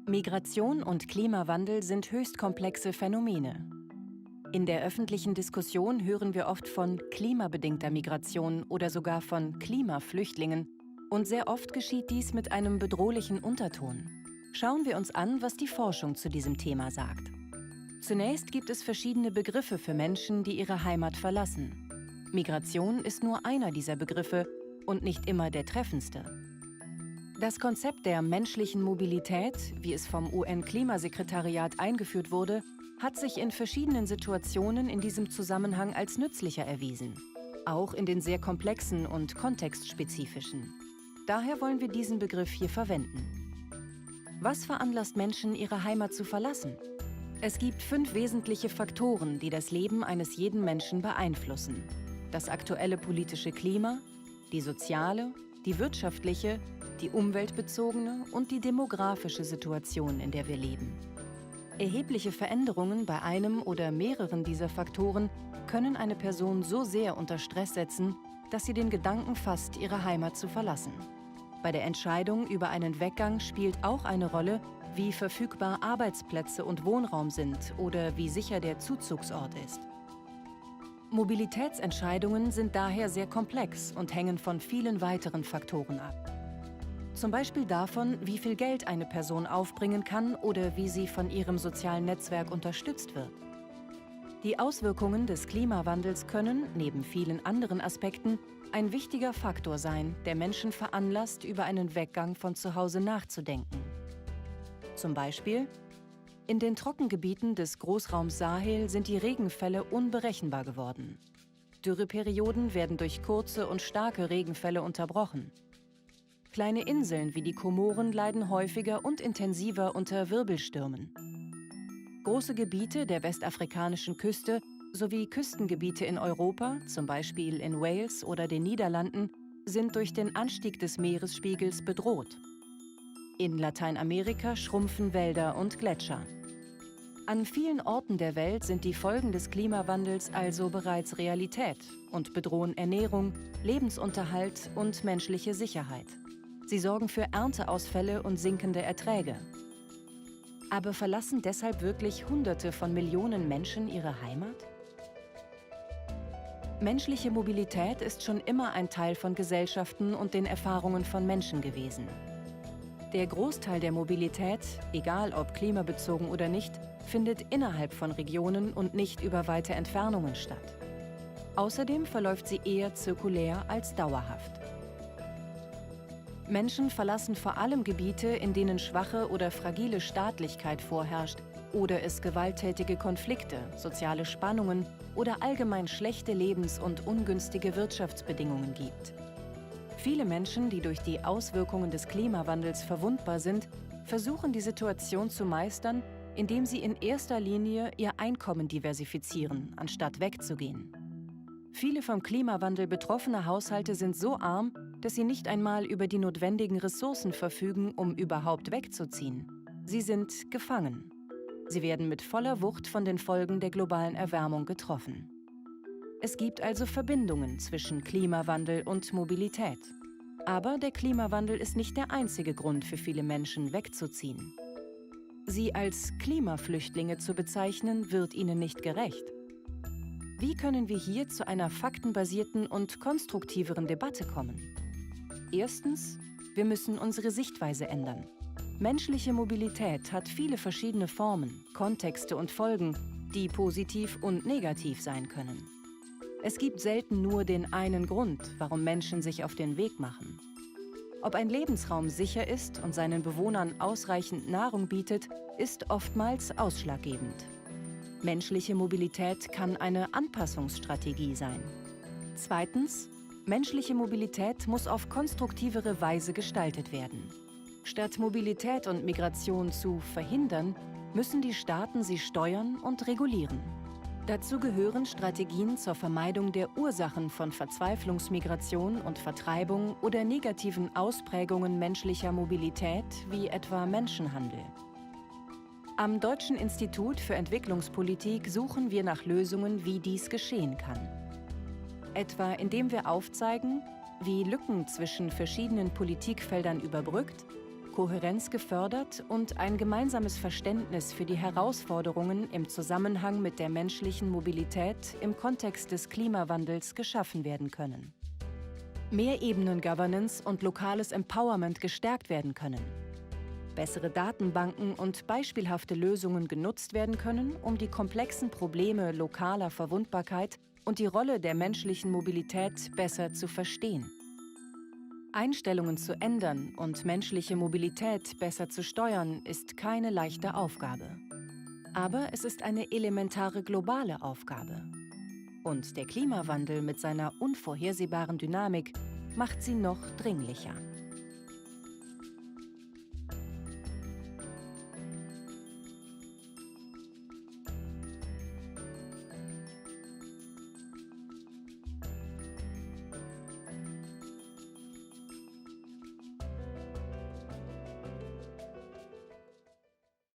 Migration und Klimawandel sind höchst komplexe Phänomene. In der öffentlichen Diskussion hören wir oft von klimabedingter Migration oder sogar von Klimaflüchtlingen. Und sehr oft geschieht dies mit einem bedrohlichen Unterton. Schauen wir uns an, was die Forschung zu diesem Thema sagt. Zunächst gibt es verschiedene Begriffe für Menschen, die ihre Heimat verlassen. Migration ist nur einer dieser Begriffe und nicht immer der treffendste. Das Konzept der menschlichen Mobilität, wie es vom UN-Klimasekretariat eingeführt wurde, hat sich in verschiedenen Situationen in diesem Zusammenhang als nützlicher erwiesen, auch in den sehr komplexen und kontextspezifischen. Daher wollen wir diesen Begriff hier verwenden. Was veranlasst Menschen, ihre Heimat zu verlassen? Es gibt 5 wesentliche Faktoren, die das Leben eines jeden Menschen beeinflussen: das aktuelle politische Klima, die soziale, die wirtschaftliche, die umweltbezogene und die demografische Situation, in der wir leben. Erhebliche Veränderungen bei einem oder mehreren dieser Faktoren können eine Person so sehr unter Stress setzen, dass sie den Gedanken fasst, ihre Heimat zu verlassen. Bei der Entscheidung über einen Weggang spielt auch eine Rolle, wie verfügbar Arbeitsplätze und Wohnraum sind oder wie sicher der Zuzugsort ist. Mobilitätsentscheidungen sind daher sehr komplex und hängen von vielen weiteren Faktoren ab. Zum Beispiel davon, wie viel Geld eine Person aufbringen kann oder wie sie von ihrem sozialen Netzwerk unterstützt wird. Die Auswirkungen des Klimawandels können, neben vielen anderen Aspekten, ein wichtiger Faktor sein, der Menschen veranlasst, über einen Weggang von zu Hause nachzudenken. Zum Beispiel: In den Trockengebieten des Großraums Sahel sind die Regenfälle unberechenbar geworden. Dürreperioden werden durch kurze und starke Regenfälle unterbrochen. Kleine Inseln wie die Komoren leiden häufiger und intensiver unter Wirbelstürmen. Große Gebiete der westafrikanischen Küste sowie Küstengebiete in Europa, zum Beispiel in Wales oder den Niederlanden, sind durch den Anstieg des Meeresspiegels bedroht. In Lateinamerika schrumpfen Wälder und Gletscher. An vielen Orten der Welt sind die Folgen des Klimawandels also bereits Realität und bedrohen Ernährung, Lebensunterhalt und menschliche Sicherheit. Sie sorgen für Ernteausfälle und sinkende Erträge. Aber verlassen deshalb wirklich Hunderte von Millionen Menschen ihre Heimat? Menschliche Mobilität ist schon immer ein Teil von Gesellschaften und den Erfahrungen von Menschen gewesen. Der Großteil der Mobilität, egal ob klimabezogen oder nicht, findet innerhalb von Regionen und nicht über weite Entfernungen statt. Außerdem verläuft sie eher zirkulär als dauerhaft. Menschen verlassen vor allem Gebiete, in denen schwache oder fragile Staatlichkeit vorherrscht oder es gewalttätige Konflikte, soziale Spannungen oder allgemein schlechte Lebens- und ungünstige Wirtschaftsbedingungen gibt. Viele Menschen, die durch die Auswirkungen des Klimawandels verwundbar sind, versuchen die Situation zu meistern, indem sie in erster Linie ihr Einkommen diversifizieren, anstatt wegzugehen. Viele vom Klimawandel betroffene Haushalte sind so arm, dass sie nicht einmal über die notwendigen Ressourcen verfügen, um überhaupt wegzuziehen. Sie sind gefangen. Sie werden mit voller Wucht von den Folgen der globalen Erwärmung getroffen. Es gibt also Verbindungen zwischen Klimawandel und Mobilität. Aber der Klimawandel ist nicht der einzige Grund für viele Menschen, wegzuziehen. Sie als Klimaflüchtlinge zu bezeichnen, wird ihnen nicht gerecht. Wie können wir hier zu einer faktenbasierten und konstruktiveren Debatte kommen? Erstens, wir müssen unsere Sichtweise ändern. Menschliche Mobilität hat viele verschiedene Formen, Kontexte und Folgen, die positiv und negativ sein können. Es gibt selten nur den einen Grund, warum Menschen sich auf den Weg machen. Ob ein Lebensraum sicher ist und seinen Bewohnern ausreichend Nahrung bietet, ist oftmals ausschlaggebend. Menschliche Mobilität kann eine Anpassungsstrategie sein. Zweitens, menschliche Mobilität muss auf konstruktivere Weise gestaltet werden. Statt Mobilität und Migration zu verhindern, müssen die Staaten sie steuern und regulieren. Dazu gehören Strategien zur Vermeidung der Ursachen von Verzweiflungsmigration und Vertreibung oder negativen Ausprägungen menschlicher Mobilität, wie etwa Menschenhandel. Am Deutschen Institut für Entwicklungspolitik suchen wir nach Lösungen, wie dies geschehen kann. Etwa indem wir aufzeigen, wie Lücken zwischen verschiedenen Politikfeldern überbrückt, Kohärenz gefördert und ein gemeinsames Verständnis für die Herausforderungen im Zusammenhang mit der menschlichen Mobilität im Kontext des Klimawandels geschaffen werden können. Mehrebenen-Governance und lokales Empowerment gestärkt werden können. Bessere Datenbanken und beispielhafte Lösungen genutzt werden können, um die komplexen Probleme lokaler Verwundbarkeit und die Rolle der menschlichen Mobilität besser zu verstehen. Einstellungen zu ändern und menschliche Mobilität besser zu steuern, ist keine leichte Aufgabe. Aber es ist eine elementare globale Aufgabe. Und der Klimawandel mit seiner unvorhersehbaren Dynamik macht sie noch dringlicher.